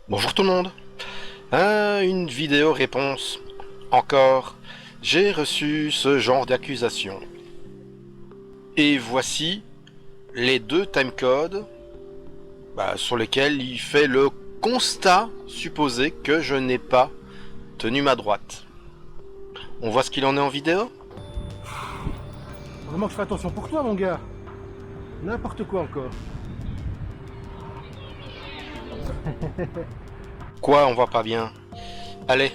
Bonjour tout le monde. Une vidéo réponse. Encore, j'ai reçu ce genre d'accusation. Et voici les deux timecodes sur lesquels il fait le constat supposé que je n'ai pas tenu ma droite. On voit ce qu'il en est en vidéo? Vraiment que je fais attention pour toi, mon gars. N'importe quoi encore. Quoi, on voit pas bien? Allez,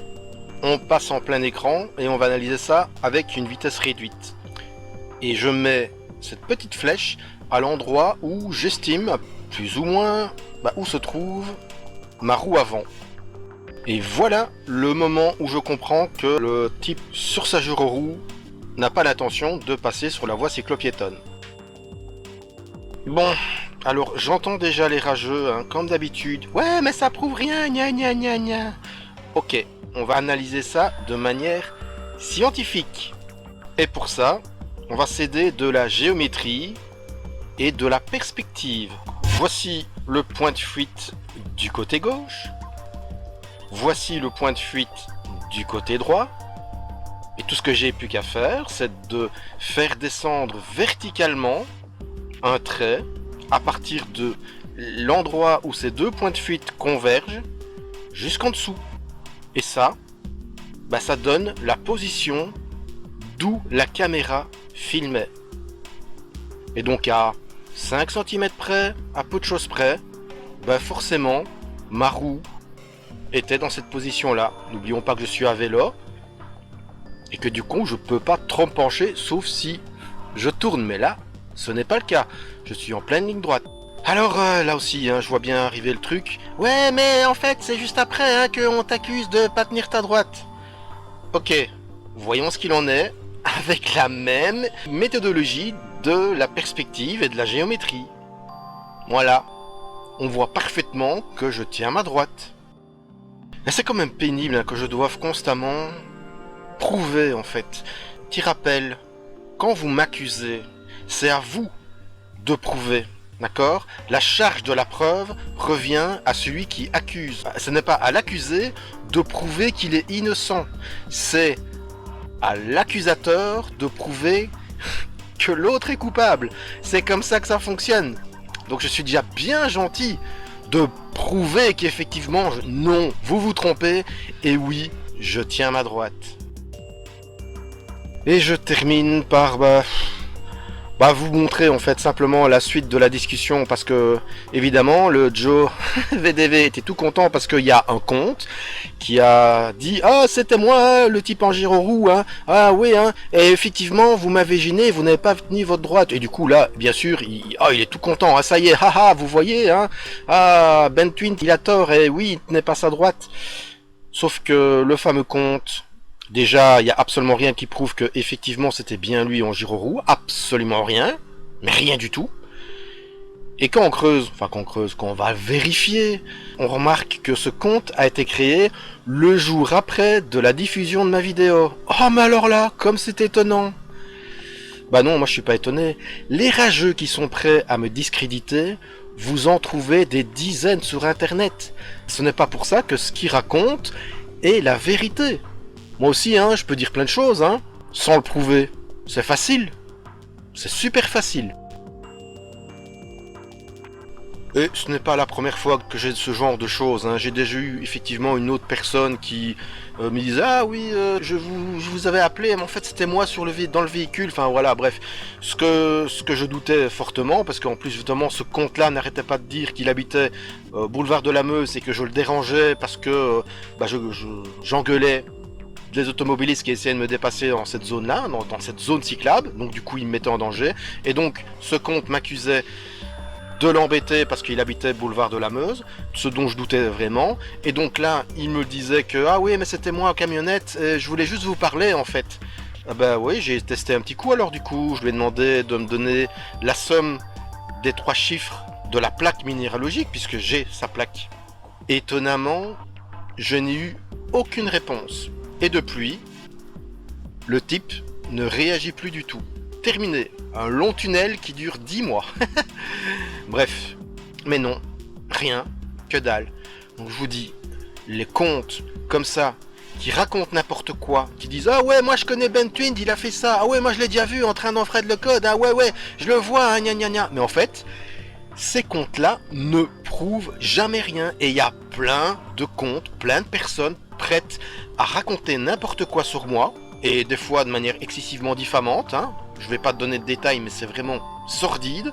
on passe en plein écran et on va analyser ça avec une vitesse réduite. Et je mets cette petite flèche à l'endroit où j'estime plus ou moins où se trouve ma roue avant. Et voilà le moment où je comprends que le type sur sa gyroroue n'a pas l'intention de passer sur la voie cyclopiétonne. Bon, alors j'entends déjà les rageux, comme d'habitude. Ouais, mais ça prouve rien, gna gna gna gna. Ok, on va analyser ça de manière scientifique. Et pour ça, on va s'aider de la géométrie et de la perspective. Voici le point de fuite du côté gauche. Voici le point de fuite du côté droit. Et tout ce que j'ai plus qu'à faire, c'est de faire descendre verticalement un trait à partir de l'endroit où ces deux points de fuite convergent jusqu'en dessous. Et ça, ça donne la position d'où la caméra filmait. Et donc à 5 cm près, à peu de choses près, forcément, ma roue était dans cette position-là. N'oublions pas que je suis à vélo, et que du coup, je peux pas trop me pencher, sauf si je tourne. Mais là, ce n'est pas le cas. Je suis en pleine ligne droite. Alors là aussi, je vois bien arriver le truc. Ouais, mais en fait, c'est juste après qu'on t'accuse de pas tenir ta droite. Ok, voyons ce qu'il en est avec la même méthodologie de la perspective et de la géométrie. Voilà, on voit parfaitement que je tiens ma droite. Mais c'est quand même pénible que je doive constamment prouver en fait. Petit rappel, quand vous m'accusez, c'est à vous de prouver. D'accord? La charge de la preuve revient à celui qui accuse. Ce n'est pas à l'accusé de prouver qu'il est innocent. C'est à l'accusateur de prouver que l'autre est coupable. C'est comme ça que ça fonctionne. Donc je suis déjà bien gentil de prouver qu'effectivement, non, vous vous trompez, et oui, je tiens ma droite. Et je termine par vous montrer en fait simplement la suite de la discussion, parce que évidemment le Joe VDV était tout content parce qu'il y a un compte qui a dit ah c'était moi le type en gyroroue ah oui et effectivement vous m'avez gêné, vous n'avez pas tenu votre droite. Et du coup là bien sûr il est tout content, ça y est, haha, vous voyez Ben Twint il a tort, et oui il tenait pas sa droite. Sauf que le fameux compte, déjà, il n'y a absolument rien qui prouve que effectivement c'était bien lui en gyroroue, absolument rien, mais rien du tout. Et quand on creuse, quand on va vérifier, on remarque que ce compte a été créé le jour après de la diffusion de ma vidéo. Oh mais alors là, comme c'est étonnant. Bah non, moi je suis pas étonné. Les rageux qui sont prêts à me discréditer, vous en trouvez des dizaines sur internet. Ce n'est pas pour ça que ce qu'ils racontent est la vérité. Moi aussi, je peux dire plein de choses, sans le prouver. C'est facile. C'est super facile. Et ce n'est pas la première fois que j'ai ce genre de choses. J'ai déjà eu effectivement une autre personne qui me disait ah oui, je vous avais appelé, mais en fait c'était moi dans le véhicule. Enfin voilà, bref, ce que je doutais fortement, parce qu'en plus justement ce compte-là n'arrêtait pas de dire qu'il habitait boulevard de la Meuse et que je le dérangeais parce que j'engueulais des automobilistes qui essayaient de me dépasser dans cette zone-là, dans cette zone cyclable. Donc du coup ils me mettaient en danger, et donc ce compte m'accusait de l'embêter parce qu'il habitait boulevard de la Meuse, ce dont je doutais vraiment. Et donc là, il me disait que ah oui, mais c'était moi en camionnette, et je voulais juste vous parler en fait. Ah bah oui, j'ai testé un petit coup, alors du coup, je lui ai demandé de me donner la somme des 3 chiffres de la plaque minéralogique, puisque j'ai sa plaque. Étonnamment, je n'ai eu aucune réponse. Et depuis, le type ne réagit plus du tout. Terminé. Un long tunnel qui dure 10 mois. Bref. Mais non. Rien. Que dalle. Donc je vous dis, les comptes comme ça, qui racontent n'importe quoi, qui disent ah ouais moi je connais Ben Twind, il a fait ça, ah ouais moi je l'ai déjà vu en train d'enfreindre le code, ah ouais je le vois, hein, gna gna gna. Mais en fait, ces comptes-là ne prouvent jamais rien et il y a plein de comptes, plein de personnes prêtes à raconter n'importe quoi sur moi et des fois de manière excessivement diffamante. Hein. Je vais pas te donner de détails, mais c'est vraiment sordide,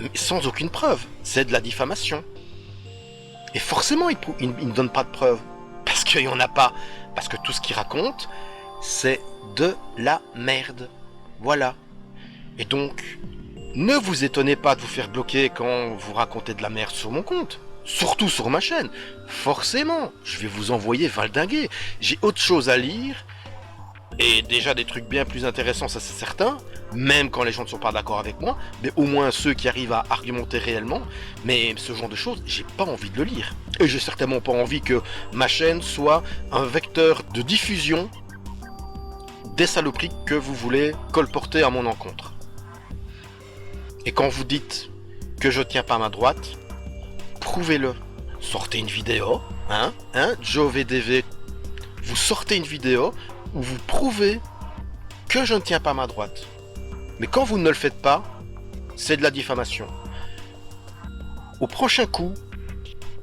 mais sans aucune preuve. C'est de la diffamation. Et forcément, ils ne donnent pas de preuves. Parce qu'il n'y en a pas. Parce que tout ce qu'ils racontent, c'est de la merde. Voilà. Et donc, ne vous étonnez pas de vous faire bloquer quand vous racontez de la merde sur mon compte. Surtout sur ma chaîne. Forcément, je vais vous envoyer valdinguer. J'ai autre chose à lire. Et déjà des trucs bien plus intéressants, ça c'est certain. Même quand les gens ne sont pas d'accord avec moi. Mais au moins ceux qui arrivent à argumenter réellement. Mais ce genre de choses, j'ai pas envie de le lire. Et j'ai certainement pas envie que ma chaîne soit un vecteur de diffusion des saloperies que vous voulez colporter à mon encontre. Et quand vous dites que je tiens pas ma droite, prouvez-le. Sortez une vidéo, Joe VDV, vous sortez une vidéo où vous prouvez que je ne tiens pas ma droite. Mais quand vous ne le faites pas, c'est de la diffamation. Au prochain coup,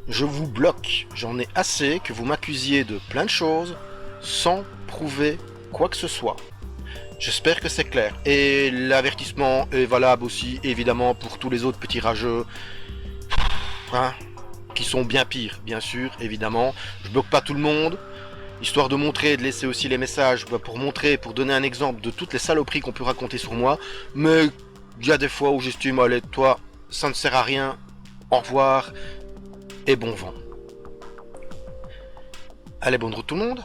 je vous bloque. J'en ai assez que vous m'accusiez de plein de choses sans prouver quoi que ce soit. J'espère que c'est clair. Et l'avertissement est valable aussi, évidemment, pour tous les autres petits rageux. Qui sont bien pires, bien sûr, évidemment. Je bloque pas tout le monde. Histoire de montrer, de laisser aussi les messages pour montrer, pour donner un exemple de toutes les saloperies qu'on peut raconter sur moi. Mais il y a des fois où j'estime, allez, toi, ça ne sert à rien. Au revoir et bon vent. Allez, bonne route tout le monde.